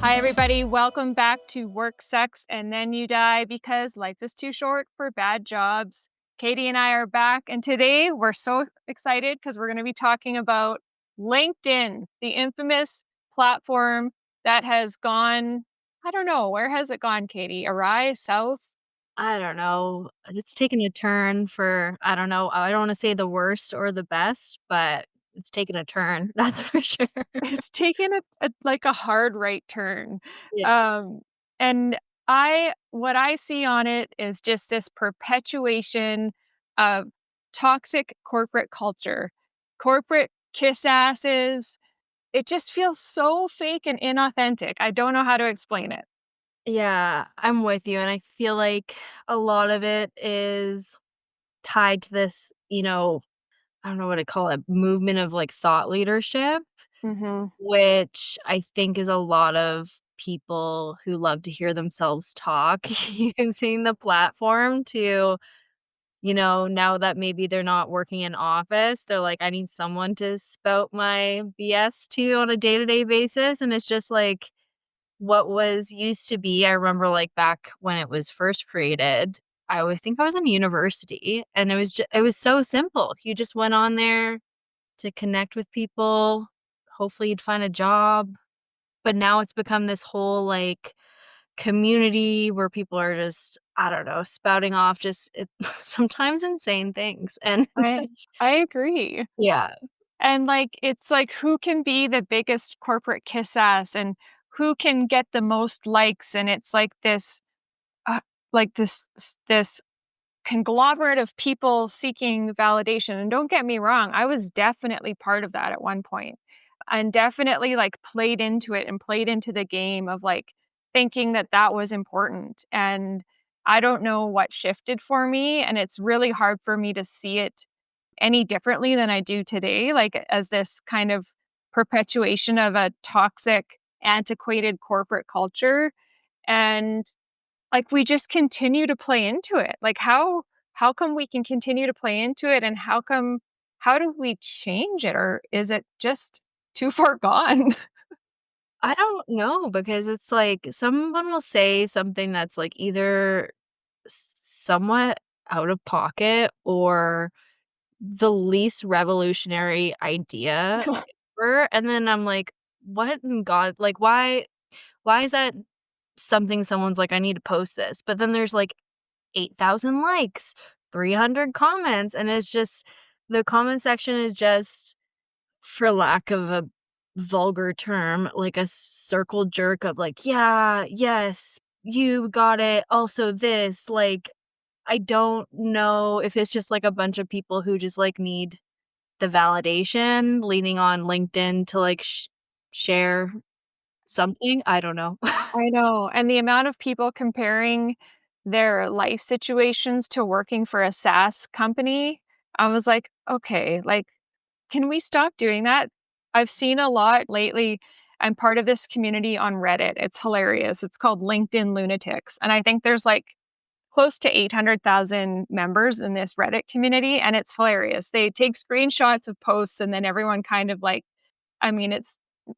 Hi, everybody. Welcome back to Work, Sex, and Then You Die because life is too short for bad jobs. Katie and I are back, and today we're so excited because we're going to be talking about LinkedIn, the infamous platform that has gone, I don't know, where has it gone, Katie? Awry, south? I don't know. It's taken a turn for I don't know, I don't wanna say the worst or the best, but it's taken a turn, that's for sure. It's taken a hard right turn. Yeah. Um, and what I see on it is just this perpetuation of toxic corporate culture. Corporate kiss asses. It just feels so fake and inauthentic. I don't know how to explain it. Yeah, I'm with you, and I feel like a lot of it is tied to this, I don't know what to call it, movement of, like, thought leadership, Mhm. which I think is a lot of people who love to hear themselves talk using the platform to now that maybe they're not working in office, they're like, "I need someone to spout my BS to on a day-to-day basis," and it's just like what was used to be I remember, like, back when it was first created, I would think I was in university, and it was so simple. You just went on there to connect with people, hopefully you'd find a job, but now it's become this whole, like, community where people are just, I don't know, spouting off just sometimes insane things, and I I agree. yeah. And, it's like who can be the biggest corporate kiss ass and who can get the most likes, and it's uh, like this conglomerate of people seeking validation, and don't get me wrong, I was definitely part of that at one point, and definitely, played into it and played into the game of, thinking that that was important, and I don't know what shifted for me, and it's really hard for me to see it any differently than I do today, as this kind of perpetuation of a toxic, antiquated corporate culture, and we just continue to play into it. How come we can continue to play into it, and how do we change it, or is it just too far gone? I don't know because it's like someone will say something that's, like, either somewhat out of pocket or the least revolutionary idea ever, and then I'm like, "What in God like, why is that something someone's like, 'I need to post this,' but then there's, like, 8,000 likes, 300 comments, and it's just the comment section is just, for lack of a vulgar term, like a circle jerk of like, "Yeah, yes, you got it, also this," like, I don't know if it's just, like, a bunch of people who just, like, need the validation, leaning on LinkedIn to, like, share something, I don't know. I know, and the amount of people comparing their life situations to working for a SaaS company, I was like, "Okay, can we stop doing that?" I've seen a lot lately. I'm part of this community on Reddit. It's hilarious. It's called LinkedIn Lunatics, and I think there's, close to 800,000 members in this Reddit community, and it's hilarious. They take screenshots of posts, and then everyone kind of, I mean, it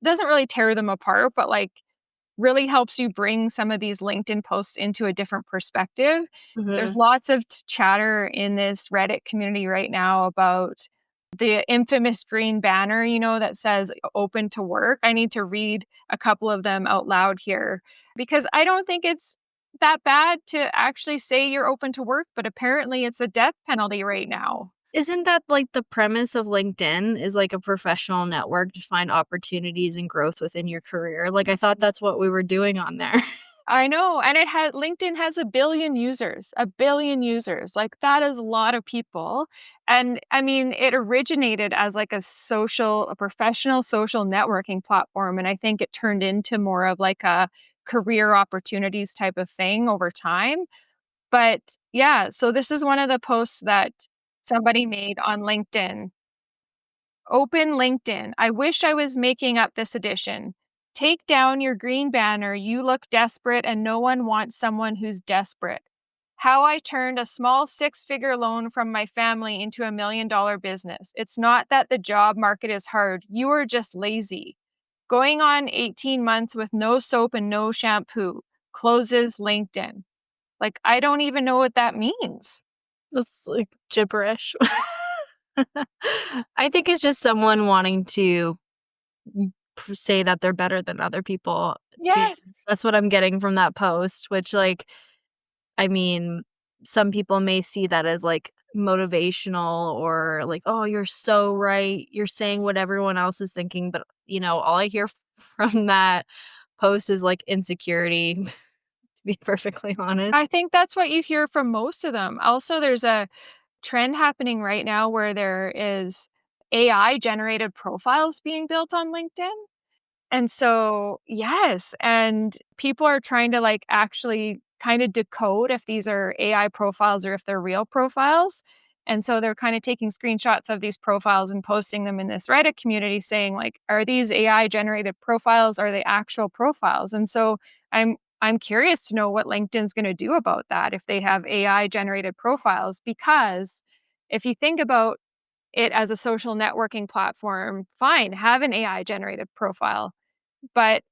doesn't really tear them apart, but, really helps you bring some of these LinkedIn posts into a different perspective. There's Mhm. lots of chatter in this Reddit community right now about the infamous green banner, that says open to work. I need to read a couple of them out loud here because I don't think it's that bad to actually say you're open to work, but apparently it's a death penalty right now. Isn't that, like, the premise of LinkedIn is, like, a professional network to find opportunities and growth within your career? Like, I thought that's what we were doing on there. I know, and LinkedIn has 1,000,000,000 users, 1,000,000,000 users, that is a lot of people, and, I mean, it originated as, a professional social networking platform, and I think it turned into more of, a career opportunities type of thing over time, but, yeah, so this is one of the posts that somebody made on LinkedIn. Open LinkedIn. I wish I was making up this edition. Take down your green banner. You look desperate, and no one wants someone who's desperate. How I turned a small six-figure loan from my family into $1,000,000 business. It's not that the job market is hard. You are just lazy. Going on 18 months with no soap and no shampoo closes LinkedIn. Like, I don't even know what that means. That's, like, gibberish. I think it's just someone wanting to say that they're better than other people. Be Yes. That's what I'm getting from that post, which, like, I mean, some people may see that as, like, motivational or like, "Oh, you're so right. You're saying what everyone else is thinking," but, all I hear from that post is, like, insecurity, to be perfectly honest. I think that's what you hear from most of them. Also, there's a trend happening right now where there is AI generated profiles being built on LinkedIn. And so, yes, and people are trying to, like, actually kinda decode if these are AI profiles or if they're real profiles, and so they're kinda taking screenshots of these profiles and posting them in this Reddit community saying, like, "Are these AI generated profiles? Are they actual profiles?" And so I'm curious to know what LinkedIn's gonna do about that if they have AI generated profiles, because if you think about it as a social networking platform, fine, have an AI generated profile. But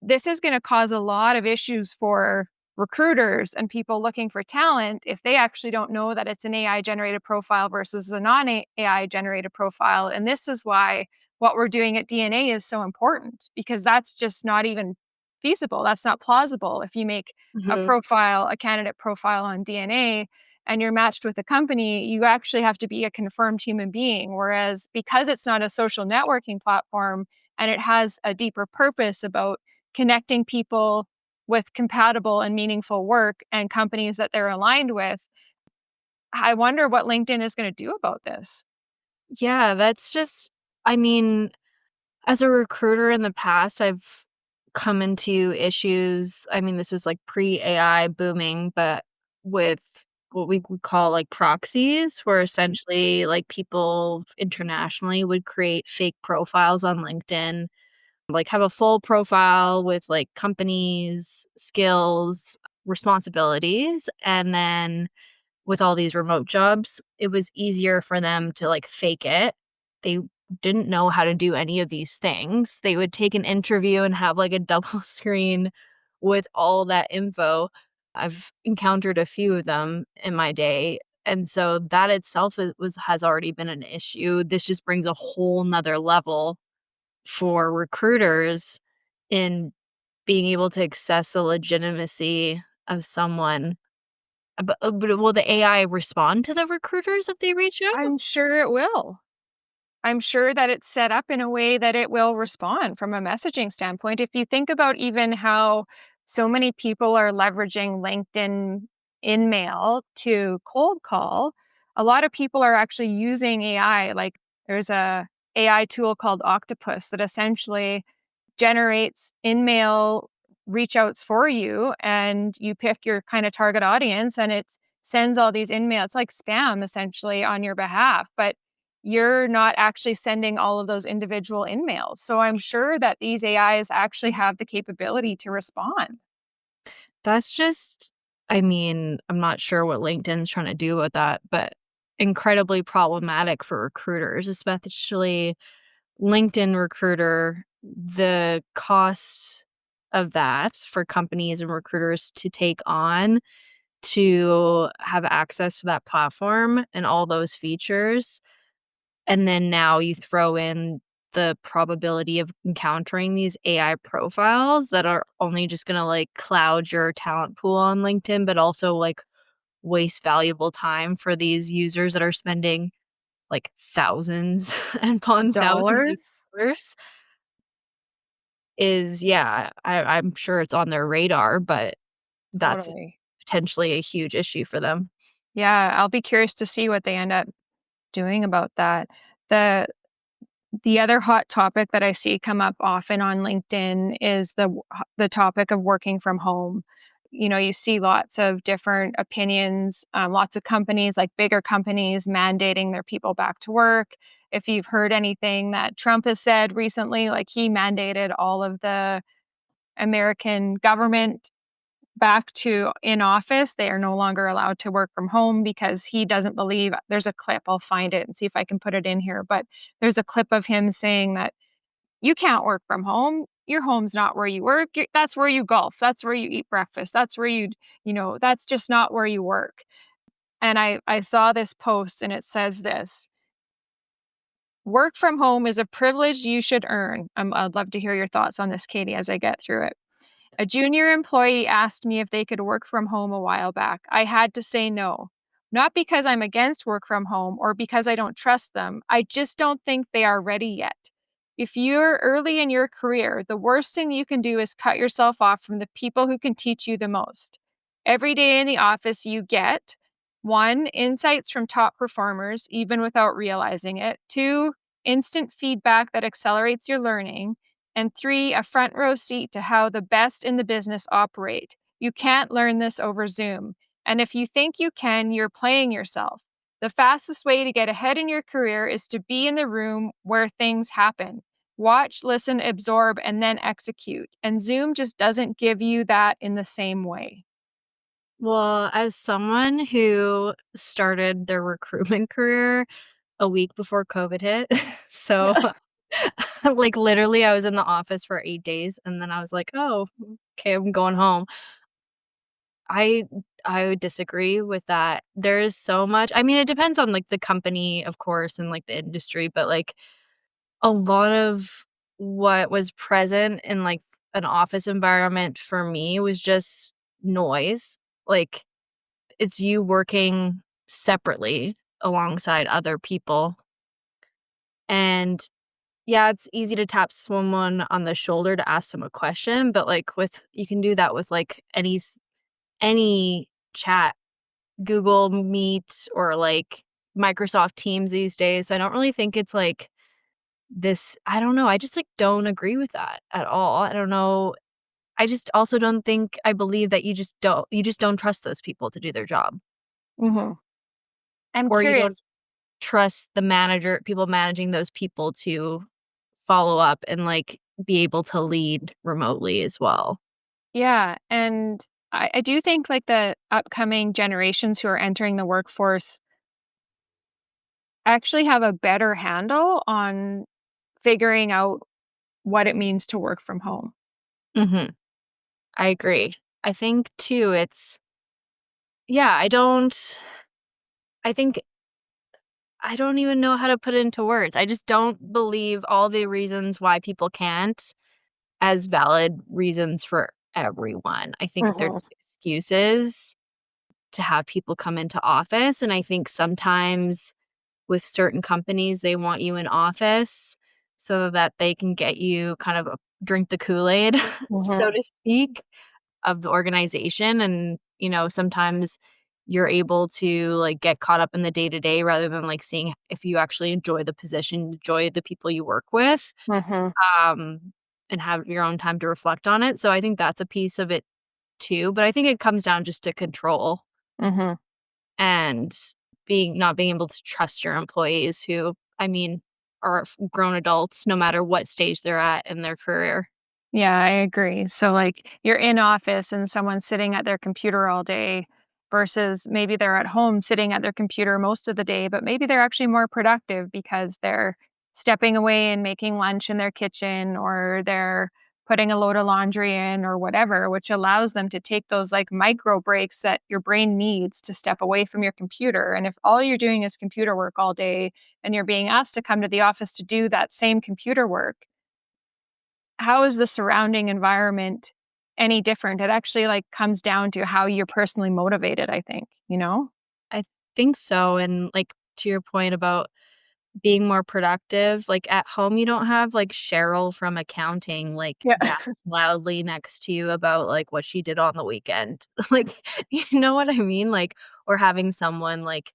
this is gonna cause a lot of issues for recruiters and people looking for talent if they actually don't know that it's an AI generated profile versus a non-AI generated profile, and this is why what we're doing at DNA is so important, because that's just not even feasible, that's not plausible. If you make Mhm. a candidate profile on DNA and you're matched with a company, you actually have to be a confirmed human being, whereas because it's not a social networking platform and it has a deeper purpose about connecting people with compatible and meaningful work and companies that they're aligned with. I wonder what LinkedIn is gonna do about this. Yeah, that's just I mean, as a recruiter in the past, I've come into issues. I mean, this was like pre-AI booming, but with what we would call like proxies, where essentially like people internationally would create fake profiles on LinkedIn, like have a full profile with like companies, skills, responsibilities, and then with all these remote jobs, it was easier for them to, like, fake it. They didn't know how to do any of these things. They would take an interview and have, like, a double screen with all that info. I've encountered a few of them in my day, and so that itself has already been an issue. This just brings a whole 'nother level for recruiters in being able to access the legitimacy of someone but will the AI respond to the recruiters if they reach out? I'm sure it will. I'm sure that it's set up in a way that it will respond from a messaging standpoint. If you think about even how so many people are leveraging LinkedIn InMail to cold call, a lot of people are actually using AI. Like, there's a AI tool called Octopus that essentially generates in-mail reach outs for you, and you pick your kind of target audience and it sends all these in-mail. It's like spam essentially on your behalf, but you're not actually sending all of those individual in-mails. So I'm sure that these AIs actually have the capability to respond. That's just I mean, I'm not sure what LinkedIn's trying to do with that, but incredibly problematic for recruiters, especially LinkedIn Recruiter. The cost of that for companies and recruiters to take on to have access to that platform and all those features. And then now you throw in the probability of encountering these AI profiles that are only just gonna, like, cloud your talent pool on LinkedIn, but also, like, waste valuable time for these users that are spending, like, thousands and upon thousands of Dollars? dollars is yeah, I'm sure it's on their radar, but that's Totally. potentially a huge issue for them. Yeah, I'll be curious to see what they end up doing about that. The The other hot topic that I see come up often on LinkedIn is the topic of working from home. You know, you see lots of different opinions, lots of companies, like bigger companies, mandating their people back to work. If you've heard anything that Trump has said recently, like he mandated all of the American government back to in office. They are no longer allowed to work from home because he doesn't believe there's a clip, I'll find it and see if I can put it in here, but there's a clip of him saying that You can't work from home. Your home's not where you work. That's where you golf. That's where you eat breakfast. That's where that's just not where you work. And I saw this post and it says this: work from home is a privilege you should earn. I'd love to hear your thoughts on this, Katie, as I get through it. A junior employee asked me if they could work from home a while back. I had to say no. Not because I'm against work from home or because I don't trust them. I just don't think they are ready yet. If you're early in your career, the worst thing you can do is cut yourself off from the people who can teach you the most. Every day in the office, you get one, insights from top performers, even without realizing it, two, instant feedback that accelerates your learning, and three, a front row seat to how the best in the business operate. You can't learn this over Zoom. And if you think you can, you're playing yourself. The fastest way to get ahead in your career is to be in the room where things happen. Watch, listen, absorb, and then execute. And Zoom just doesn't give you that in the same way. Well, as someone who started their recruitment career a week before COVID hit, so, like, literally, I was in the office for 8 days, and then I was like, "Oh, okay, I'm going home." I I would disagree with that. There's so much I mean, it depends on, like, the company, of course, and, like, the industry, but, like, a lot of what was present in, like, an office environment for me was just noise. Like, it's you working separately alongside other people, and, yeah, it's easy to tap someone on the shoulder to ask them a question, but, like, with you can do that with, like, any chat, Google Meet or, like, Microsoft Teams these days. So I don't really think it's, like, this I don't know, I just, like, don't agree with that at all. I don't know. I just also don't think I believe that you just don't trust those people to do their job, Mhm. I'm or you don't curious. trust the manager people managing those people to follow up and, like, be able to lead remotely as well. Yeah, and I do think, like, the upcoming generations who are entering the workforce actually have a better handle on figuring out what it means to work from home. Mhm. I agree. I think too it's yeah, I think I don't even know how to put it into words. I just don't believe all the reasons why people can't as valid reasons for everyone. I think they're Mhm, just excuses to have people come into office, and I think sometimes with certain companies, they want you in office so that they can get you kind of drink the Kool-Aid, so mhm, to speak, of the organization, and, sometimes you're able to, like, get caught up in the day-to-day rather than, like, seeing if you actually enjoy the position, enjoy the people you work with, mhm, um, and have your own time to reflect on it, so I think that's a piece of it too, but I think it comes down just to control mhm. and not being able to trust your employees who, I mean, are grown adults no matter what stage they're at in their career. Yeah, I agree. So, like, you're in office and someone's sitting at their computer all day versus maybe they're at home sitting at their computer most of the day, but maybe they're actually more productive because they're stepping away and making lunch in their kitchen or they're putting a load of laundry in or whatever, which allows them to take those like micro breaks that your brain needs to step away from your computer. And if all you're doing is computer work all day and you're being asked to come to the office to do that same computer work, how is the surrounding environment any different? It actually, like, comes down to how you're personally motivated, I think, you know? I think so, and, like, to your point about being more productive, like, at home, you don't have, like, Cheryl from accounting, like, Yeah. yapping loudly next to you about, like, what she did on the weekend. Like, you know what I mean? Like, or having someone, like,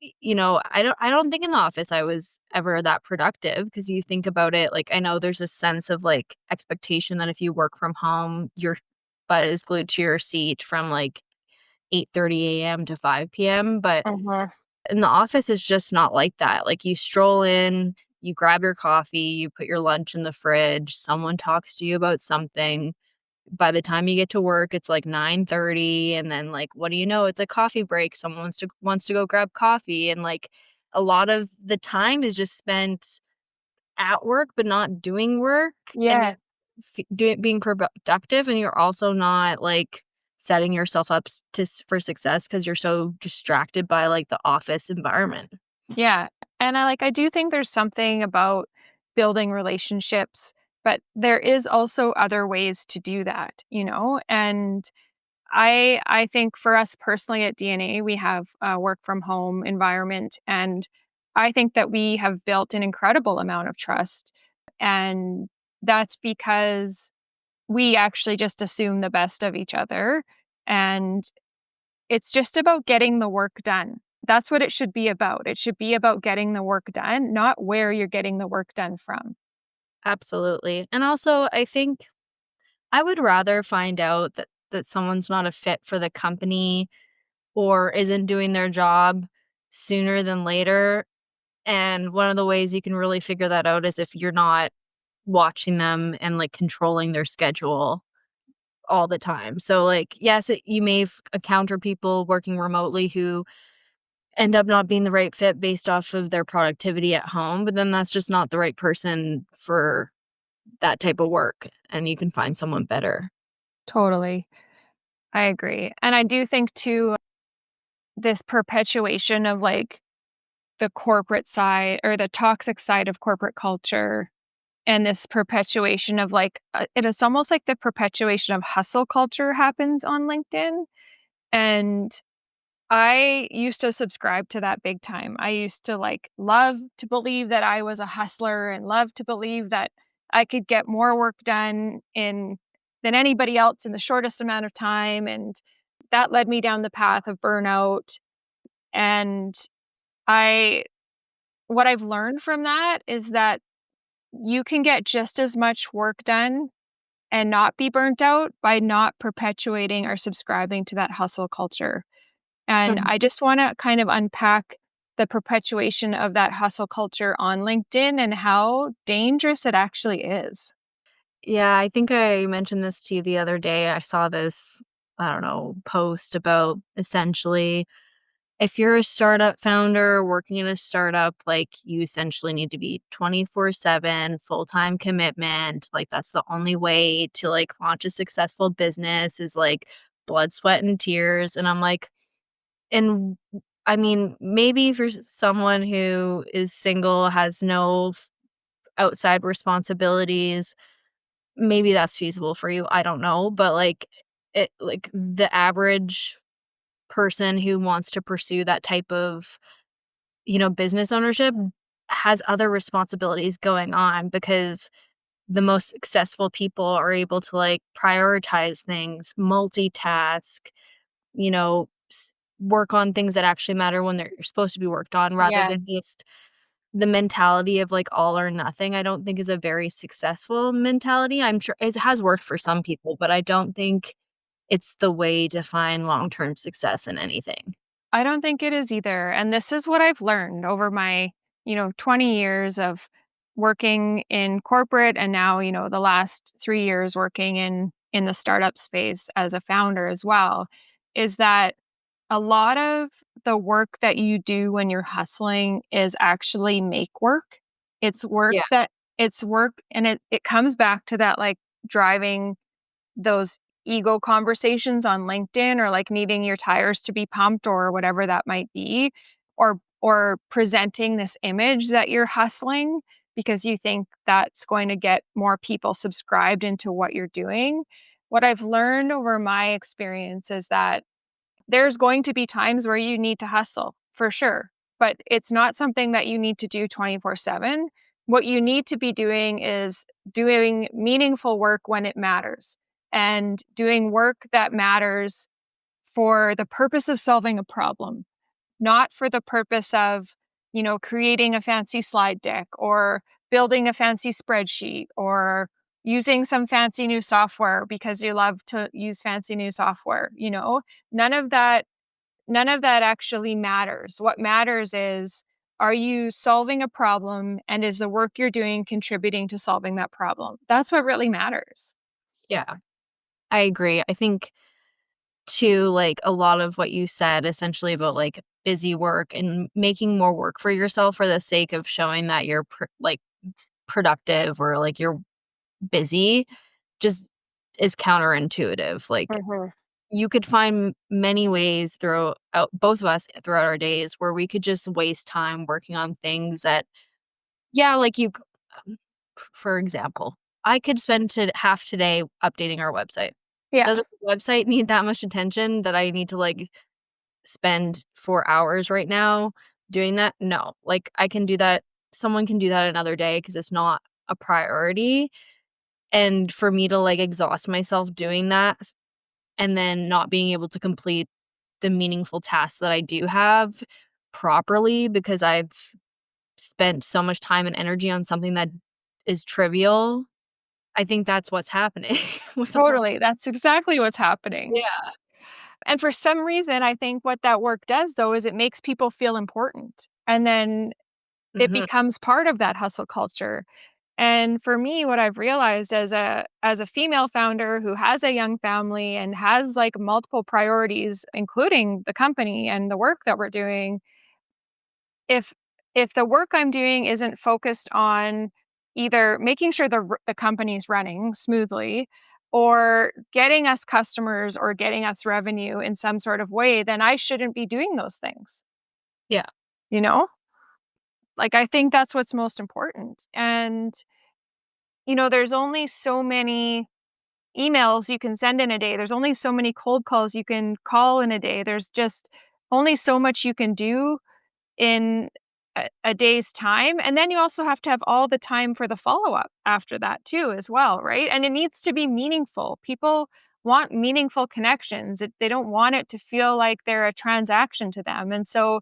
I don't think in the office I was ever that productive because you think about it, like, I know there's a sense of, like, expectation that if you work from home, your butt is glued to your seat from, like, 8:30 AM to 5 PM, but Mhm, in the office, it's just not like that. Like, you stroll in, you grab your coffee, you put your lunch in the fridge, someone talks to you about something. By the time you get to work, it's, like, 9:30, and then, like, what do you know? It's a coffee break. Someone wants to go grab coffee, and, like, a lot of the time is just spent at work, but not doing work, and you're Yes. being productive, and you're also not, like, setting yourself up for success because 'cause you're so distracted by, like, the office environment. Yeah, and I do think there's something about building relationships, but there is also other ways to do that, you know? And I think for us personally at DNA, we have a work from home environment, and I think that we have built an incredible amount of trust, and that's because we actually just assume the best of each other, and it's just about getting the work done. That's what it should be about. It should be about getting the work done, not where you're getting the work done from. Absolutely, and also, I think I would rather find out that someone's not a fit for the company or isn't doing their job sooner than later, and one of the ways you can really figure that out is if you're not watching them and, like, controlling their schedule all the time. So, like, yes, you may encounter people working remotely who end up not being the right fit based off of their productivity at home, but then that's just not the right person for that type of work, and you can find someone better. Totally. I agree. And I do think too, this perpetuation of like the corporate side or the toxic side of corporate culture and this perpetuation of like, it is almost like the perpetuation of hustle culture happens on LinkedIn. And I used to subscribe to that big time. I used to like love to believe that I was a hustler and love to believe that I could get more work done in than anybody else in the shortest amount of time. And that led me down the path of burnout. And I what I've learned from that is that you can get just as much work done and not be burnt out by not perpetuating or subscribing to that hustle culture. And Mhm. I just want to kind of unpack the perpetuation of that hustle culture on LinkedIn and how dangerous it actually is. Yeah, I think I mentioned this to you the other day. I saw this, I don't know, post about essentially if you're a startup founder working in a startup, like you essentially need to be 24/7 full-time commitment. Like that's the only way to like launch a successful business is like blood, sweat, and tears. And I'm like, and I mean, maybe for someone who is single, has no outside responsibilities, maybe that's feasible for you, I don't know, but, like, the average person who wants to pursue that type of, business ownership has other responsibilities going on because the most successful people are able to, like, prioritize things, multitask, work on things that actually matter when they're supposed to be worked on rather than Yes. just the mentality of, like, all or nothing, I don't think is a very successful mentality. I'm sure it has worked for some people, but I don't think it's the way to find long-term success in anything. I don't think it is either. And this is what I've learned over my, 20 years of working in corporate and now, the last 3 years working in the startup space as a founder as well, is that a lot of the work that you do when you're hustling is actually make work. It's work Yeah, that it's work and it comes back to that like driving those ego conversations on LinkedIn or like needing your tires to be pumped or whatever that might be, or presenting this image that you're hustling because you think that's going to get more people subscribed into what you're doing. What I've learned over my experience is that there's going to be times where you need to hustle, for sure, but it's not something that you need to do 24/7. What you need to be doing is doing meaningful work when it matters and doing work that matters for the purpose of solving a problem, not for the purpose of, creating a fancy slide deck or building a fancy spreadsheet or using some fancy new software because you love to use fancy new software. None of that none of that actually matters. What matters is, are you solving a problem and is the work you're doing contributing to solving that problem? That's what really matters. yeah, I agree. I think too, like, a lot of what you said essentially about, like, busy work and making more work for yourself for the sake of showing that you're productive or like you're busy just is counterintuitive. Like Mhm. you could find many ways throughout both of us throughout our days where we could just waste time working on things that, yeah, like um, for example, I could spend half today updating our website. Yeah, Does our website need that much attention that I need to like spend 4 hours right now doing that? No. Like I can do that. Someone can do that another day because it's not a priority. And for me to like exhaust myself doing that and then not being able to complete the meaningful tasks that I do have properly because I've spent so much time and energy on something that is trivial, I think that's what's happening with a lot. totally. That's exactly what's happening. Yeah. And for some reason, I think what that work does though is it makes people feel important. And then it Mhm. becomes part of that hustle culture. And for me, what I've realized as a female founder who has a young family and has like multiple priorities, including the company and the work that we're doing, if if the work I'm doing isn't focused on either making sure the company's running smoothly or getting us customers or getting us revenue in some sort of way, then I shouldn't be doing those things, Yeah, you know? Like, I think that's what's most important. And, there's only so many emails you can send in a day. There's only so many cold calls you can call in a day. There's just only so much you can do in a day's time, and then you also have to have all the time for the follow-up after that too as well, right? And it needs to be meaningful. People want meaningful connections. They don't want it to feel like they're a transaction to them, and so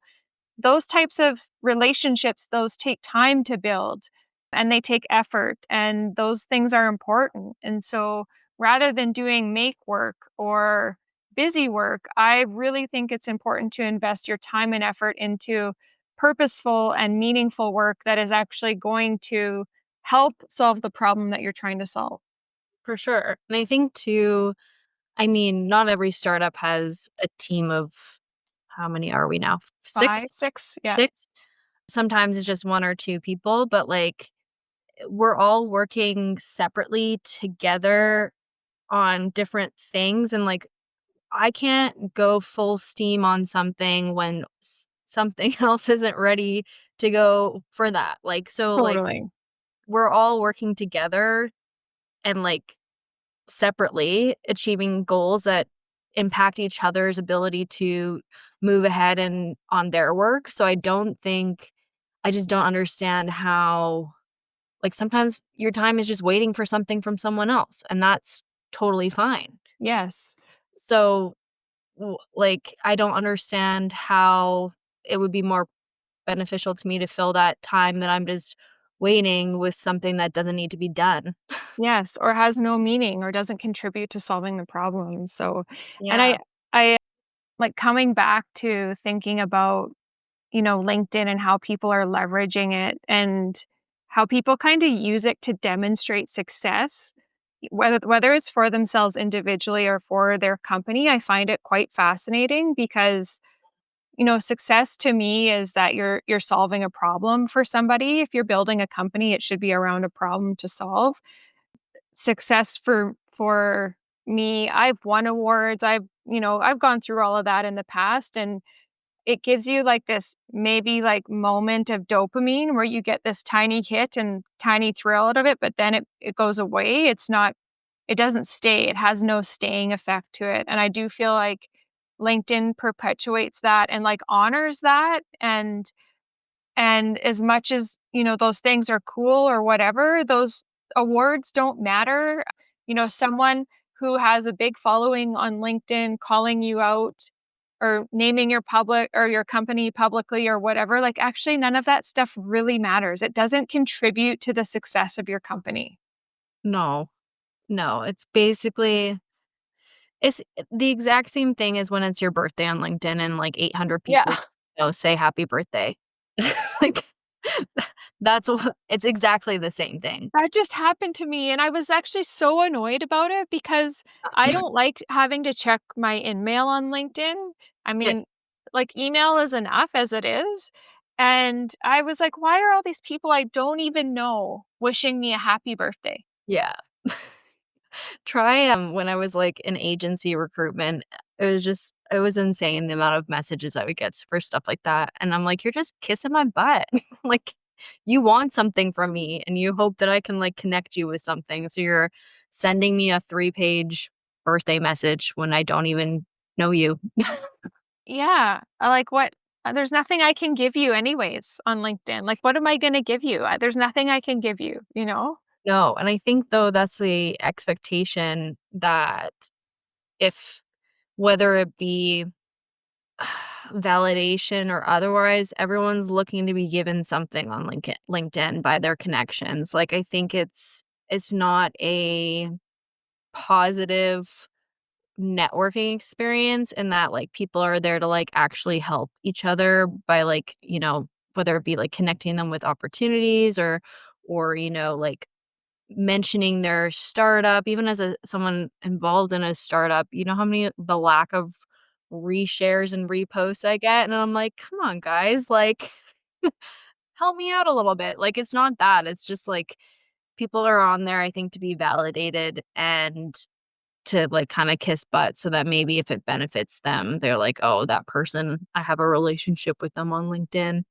those types of relationships, those take time to build and they take effort, and those things are important. And so rather than doing make work or busy work, I really think it's important to invest your time and effort into purposeful and meaningful work that is actually going to help solve the problem that you're trying to solve. for sure. And I think too, I mean, not every startup has a team of how many are we now? 6? 5, 6, yeah, 6? Sometimes it's just 1 or 2 people, but, like, we're all working separately together on different things, and, like, I can't go full steam on something when something else isn't ready to go for that. Like, so, like, totally. we're all working together and, like, separately achieving goals that impact each other's ability to move ahead and on their work. So I just don't understand how like sometimes your time is just waiting for something from someone else and that's totally fine. Yes. So like I don't understand how it would be more beneficial to me to fill that time that I'm just waiting with something that doesn't need to be done. Yes, or has no meaning or doesn't contribute to solving the problem. So, and Yeah, I like coming back to thinking about, LinkedIn and how people are leveraging it and how people kind of use it to demonstrate success, whether it's for themselves individually or for their company. I find it quite fascinating because, success to me is that you're solving a problem for somebody. If you're building a company, it should be around a problem to solve. Success for me, I've won awards, I've gone through all of that in the past, and it gives you, like, this maybe, like, moment of dopamine where you get this tiny hit and tiny thrill out of it, but then it goes away. It doesn't stay, it has no staying effect to it, and I do feel like LinkedIn perpetuates that and, like, honors that, and as much as, those things are cool or whatever, those awards don't matter. Someone who has a big following on LinkedIn calling you out or naming your public or your company publicly or whatever, like, actually none of that stuff really matters. It doesn't contribute to the success of your company. no. No, it's basically it's the exact same thing as when it's your birthday on LinkedIn and, like, 800 Yeah. people, say happy birthday. Like, that's what it's exactly the same thing. That just happened to me, and I was actually so annoyed about it because I don't like having to check my in-mail on LinkedIn. I Yeah, mean, like, email is enough as it is, And I was like, "Why are all these people I don't even know wishing me a happy birthday?" Yeah. Try, when I was, like, in agency recruitment, it was insane the amount of messages I would get for stuff like that, and I'm like, "You're just kissing my butt." Like, you want something from me, and you hope that I can, like, connect you with something, so you're sending me a three-page birthday message when I don't even know you. Yeah, like, what there's nothing I can give you anyways on LinkedIn. Like, what am I gonna give you? There's nothing I can give you, you know? No, and I think, though, that's the expectation that if whether it be validation or otherwise, everyone's looking to be given something on LinkedIn by their connections. Like, I think it's not a positive networking experience in that, like, people are there to, like, actually help each other by, like, whether it be, like, connecting them with opportunities or, like, mentioning their startup, even as someone involved in a startup, you know how many the lack of reshares and reposts I get? And I'm like, "Come on, guys, like, help me out a little bit." Like, it's not that, it's just, like, people are on there, I think, to be validated and to, like, kinda kiss butt so that maybe if it benefits them, they're like, "Oh, that person, I have a relationship with them on LinkedIn."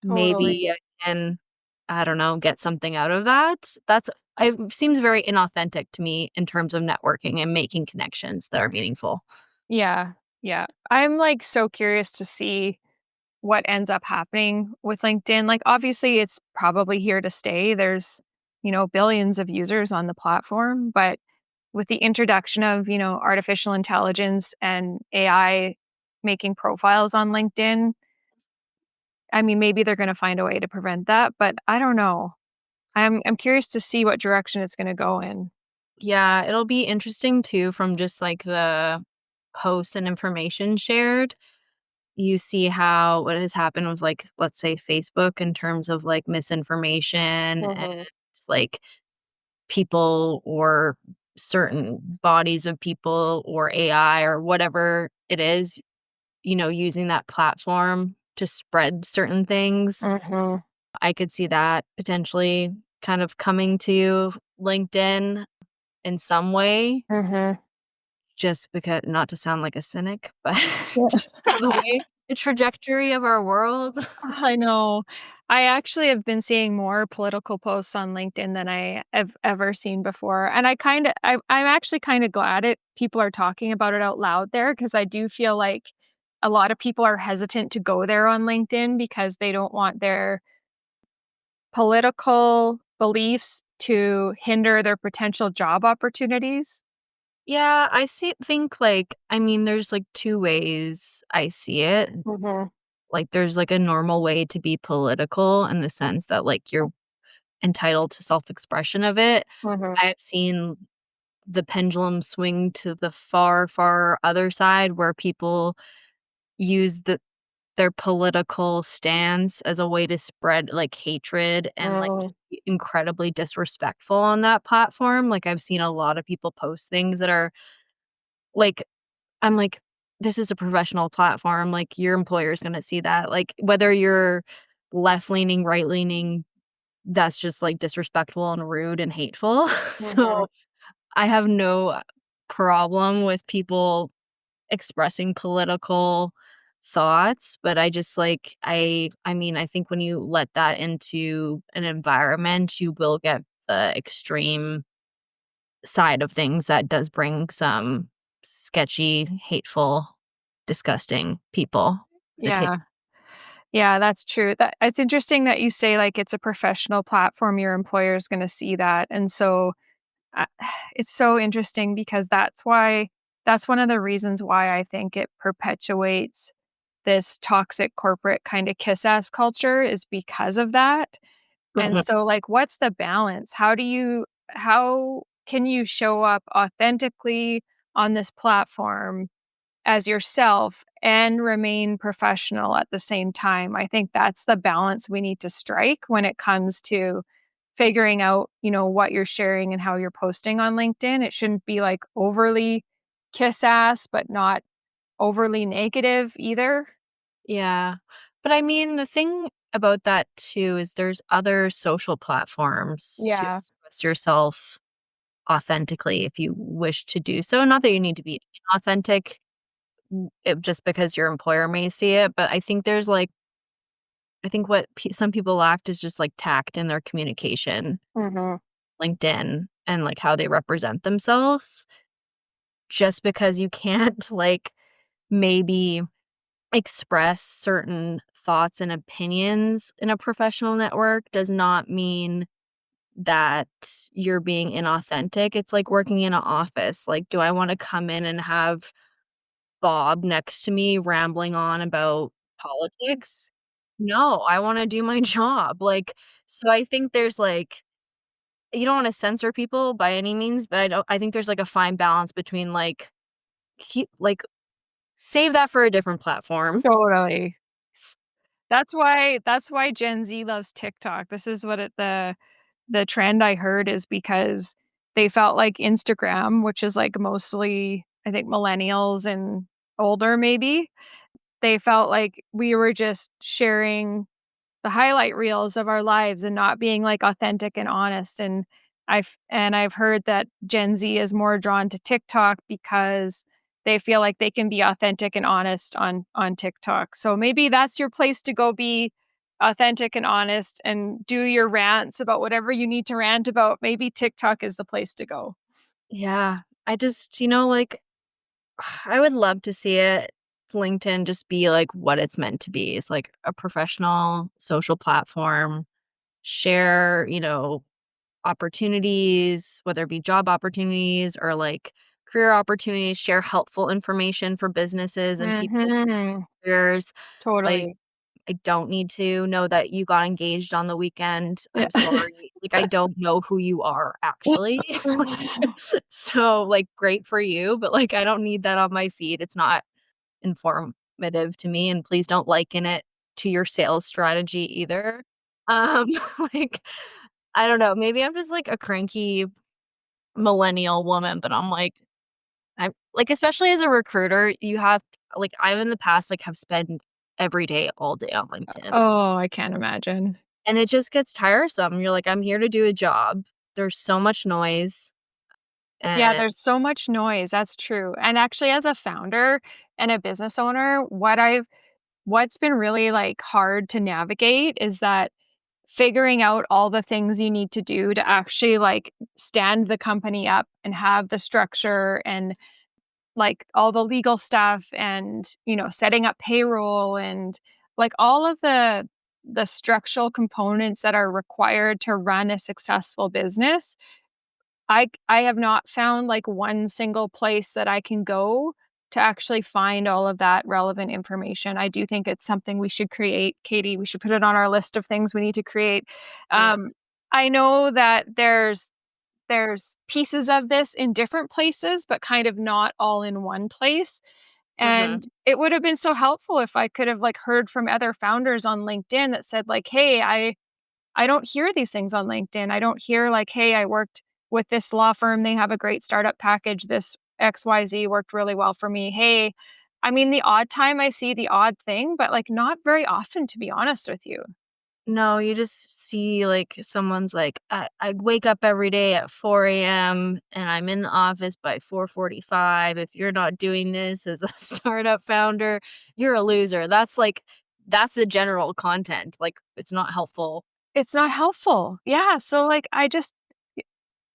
Totally. Maybe I can, I don't know, get something out of that. That's it seems very inauthentic to me in terms of networking and making connections that are meaningful. Yeah, yeah. I'm, like, so curious to see what ends up happening with LinkedIn. Like, obviously, it's probably here to stay. There's, billions of users on the platform, but with the introduction of, artificial intelligence and AI making profiles on LinkedIn, I mean, maybe they're gonna find a way to prevent that, but I don't know. I'm curious to see what direction it's gonna go in. Yeah, it'll be interesting too from just, like, the posts and information shared. You see how what has happened with, like, let's say, Facebook in terms of, like, misinformation and, Mhm, like, people or certain bodies of people or AI or whatever it is, using that platform to spread certain things. mhm, I could see that potentially kind of coming to LinkedIn in some way, mhm. just because not to sound like a cynic, but Yeah. just the trajectory of our world. I know. I actually have been seeing more political posts on LinkedIn than I have ever seen before, and I'm actually kinda glad people are talking about it out loud there because I do feel like a lot of people are hesitant to go there on LinkedIn because they don't want their political beliefs to hinder their potential job opportunities. Yeah, think, like, I mean, there's, like, 2 ways I see it. Mhm, Like, there's, like, a normal way to be political in the sense that, like, you're entitled to self-expression of it. mhm, I have seen the pendulum swing to the far, far other side where people use their political stance as a way to spread, like, hatred and, like, mm, just be incredibly disrespectful on that platform. Like, I've seen a lot of people post things that are, like, I'm like, "This is a professional platform, like, your employer is gonna see that." Like, whether you're left-leaning, right-leaning, that's just, like, disrespectful and rude and hateful. mhm. So, I have no problem with people expressing political thoughts, but I just, like, I mean, I think when you let that into an environment, you will get the extreme side of things that does bring some sketchy, hateful, disgusting people to the Yeah. Yeah, that's true. That it's interesting that you say, like, it's a professional platform, your employer is gonna see that, and so, uh, it's so interesting because that's one of the reasons why I think it perpetuates this toxic corporate kinda kiss-ass culture is because of that, and Mhm. so, like, what's the balance? How can you show up authentically on this platform as yourself and remain professional at the same time? I think that's the balance we need to strike when it comes to figuring out, what you're sharing and how you're posting on LinkedIn. It shouldn't be like overly kiss ass, but not overly negative either. Yeah. But I mean, the thing about that too is there's other social platforms to Yeah. express yourself authentically if you wish to do so. Not that you need to be authentic just because your employer may see it, but I think there's like I think what some people lacked is just like tact in their communication, Mhm. LinkedIn, and like how they represent themselves. Just because you can't like maybe express certain thoughts and opinions in a professional network does not mean that you're being inauthentic. It's like working in an office. Like, do I want to come in and have Bob next to me rambling on about politics? No, I want to do my job. Like, so I think there's like, you don't want to censor people by any means, but I think there's like a fine balance between like, keep like, save that for a different platform. Totally. That's why Gen Z loves TikTok. This is what the trend I heard is because they felt like Instagram, which is, like, mostly, I think, millennials and older maybe, they felt like we were just sharing the highlight reels of our lives and not being, like, authentic and honest, and I've heard that Gen Z is more drawn to TikTok because they feel like they can be authentic and honest on TikTok. So maybe that's your place to go be authentic and honest and do your rants about whatever you need to rant about. Maybe TikTok is the place to go. Yeah. I just, like, I would love to see it, LinkedIn just be like what it's meant to be. It's like a professional social platform, share, opportunities, whether it be job opportunities or like career opportunities, share helpful information for businesses and people Mhm. careers. Like, Totally. I don't need to know that you got engaged on the weekend. Yeah. I'm sorry. Like, I don't know who you are actually. Like, so, like, great for you, but, like, I don't need that on my feed. It's not informative to me, and please don't liken it to your sales strategy either. Um, like, I don't know, maybe I'm just, like, a cranky millennial woman, but I'm like, I'm like, especially as a recruiter, you have like, I've in the past, like, have spent every day, all day on LinkedIn, Oh, I can't imagine. and it just gets tiresome. You're like, "I'm here to do a job." There's so much noise, Yeah, and there's so much noise, that's true, and actually as a founder and a business owner, what's been really, like, hard to navigate is that figuring out all the things you need to do to actually, like, stand the company up and have the structure and, like, all the legal stuff and, setting up payroll and, like, all of the structural components that are required to run a successful business. I have not found, like, one single place that I can go to actually find all of that relevant information. I do think it's something we should create, Katie. We should put it on our list of things we need to create. yeah. I know that there's pieces of this in different places, but kind of not all in one place, and Mhm. it would have been so helpful if I could have, like, heard from other founders on LinkedIn that said, like, "Hey, I don't hear these things on LinkedIn. I don't hear like, "Hey, I worked with this law firm. They have a great startup package. This XYZ worked really well for me. Hey." I mean, the odd time I see the odd thing, but, like, not very often, to be honest with you. No, you just see, like, someone's like, "I wake up every day at 4 a.m. and I'm in the office by 4:45. If you're not doing this as a startup founder, you're a loser." That's the general content, like, it's not helpful. It's not helpful. Yeah, so, like,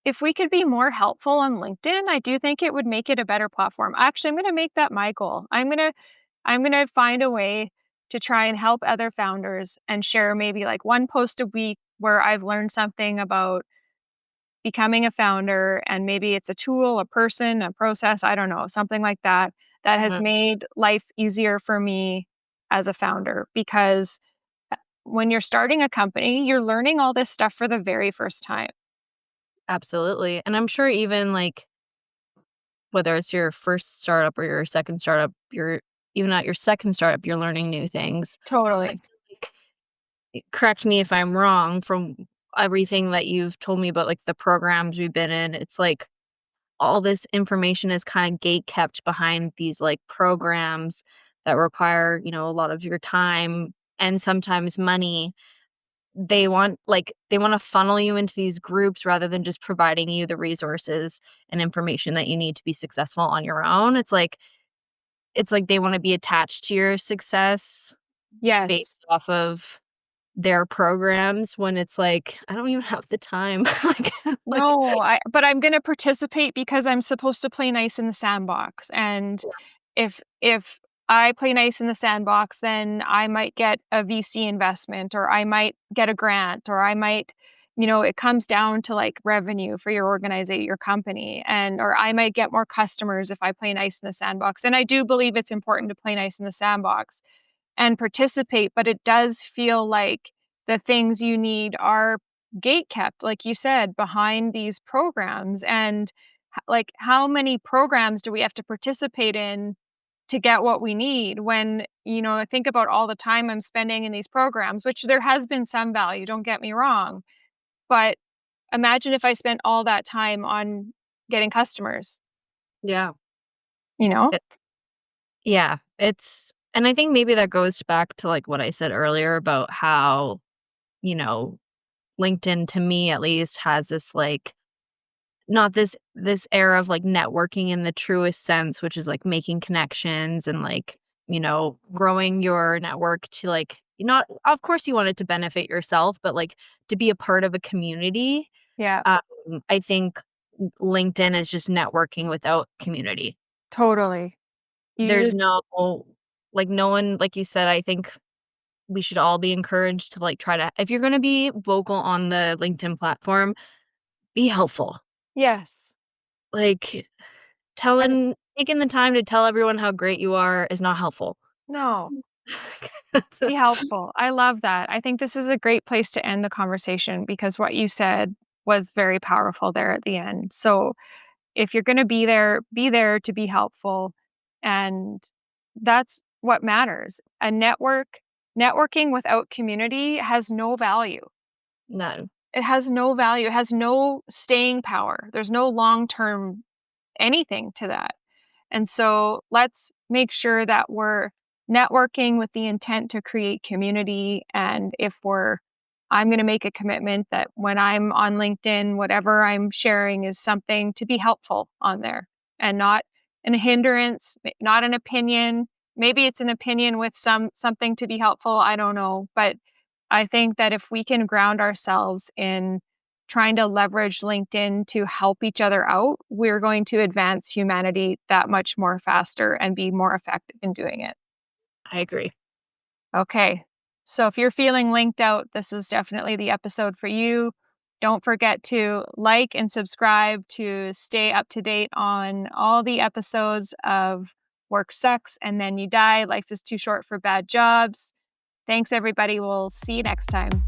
if we could be more helpful on LinkedIn, I do think it would make it a better platform. Actually, I'm gonna make that my goal. I'm gonna find a way to try and help other founders and share maybe, like, 1 post a week where I've learned something about becoming a founder, and maybe it's a tool, a person, a process, I don't know, something like that, that has Mhm, made life easier for me as a founder because, when you're starting a company, you're learning all this stuff for the very first time. absolutely, and I'm sure even, like, whether it's your first startup or your second startup, you're even at your second startup, you're learning new things. I Totally. feel like correct me if I'm wrong from everything that you've told me about, like, the programs we've been in, it's like all this information is kinda gate kept behind these, like, programs that require, a lot of your time. and sometimes money, they wanna funnel you into these groups rather than just providing you the resources and information that you need to be successful on your own. It's like they wanna be attached to your success Yes. based off of their programs when it's like, I don't even have the time. Like No, I'm gonna participate because I'm supposed to play nice in the sandbox, and if I play nice in the sandbox, then I might get a VC investment, or I might get a grant, or I might it comes down to, like, revenue for your company, and or I might get more customers if I play nice in the sandbox, and I do believe it's important to play nice in the sandbox and participate, but it does feel like the things you need are gate kept, like you said, behind these programs. And like, how many programs do we have to participate in to get what we need when, I think about all the time I'm spending in these programs, which there has been some value, don't get me wrong. But imagine if I spent all that time on getting customers, yeah. you know? It yeah, it's and I think maybe that goes back to, like, what I said earlier about how, you know, LinkedIn, to me at least, has this, like not this era of, like, networking in the truest sense, which is, like, making connections and, like, growing your network to, like not of course, you want it to benefit yourself, but, like, to be a part of a community. Yeah, um, I think LinkedIn is just networking without community. totally. You There's just no like, no one like you said, I think we should all be encouraged to, like, try to if you're gonna be vocal on the LinkedIn platform, be helpful. yes. Like, And taking the time to tell everyone how great you are is not helpful. no. Be helpful. I love that. I think this is a great place to end the conversation because what you said was very powerful there at the end. So, if you're going to be there to be helpful. And that's what matters. Networking without community has no value. None. It has no value. It has no staying power. There's no long-term anything to that. And so let's make sure that we're networking with the intent to create community. And I'm going to make a commitment that when I'm on LinkedIn, whatever I'm sharing is something to be helpful on there and not an hindrance, not an opinion. Maybe it's an opinion with something to be helpful. I don't know. But I think that if we can ground ourselves in trying to leverage LinkedIn to help each other out, we're going to advance humanity that much more faster and be more effective in doing it. I agree. Okay. So if you're feeling linked out, this is definitely the episode for you. Don't forget to like and subscribe to stay up to date on all the episodes of Work Sucks and Then You Die. Life is too short for bad jobs. Thanks, everybody. We'll see you next time.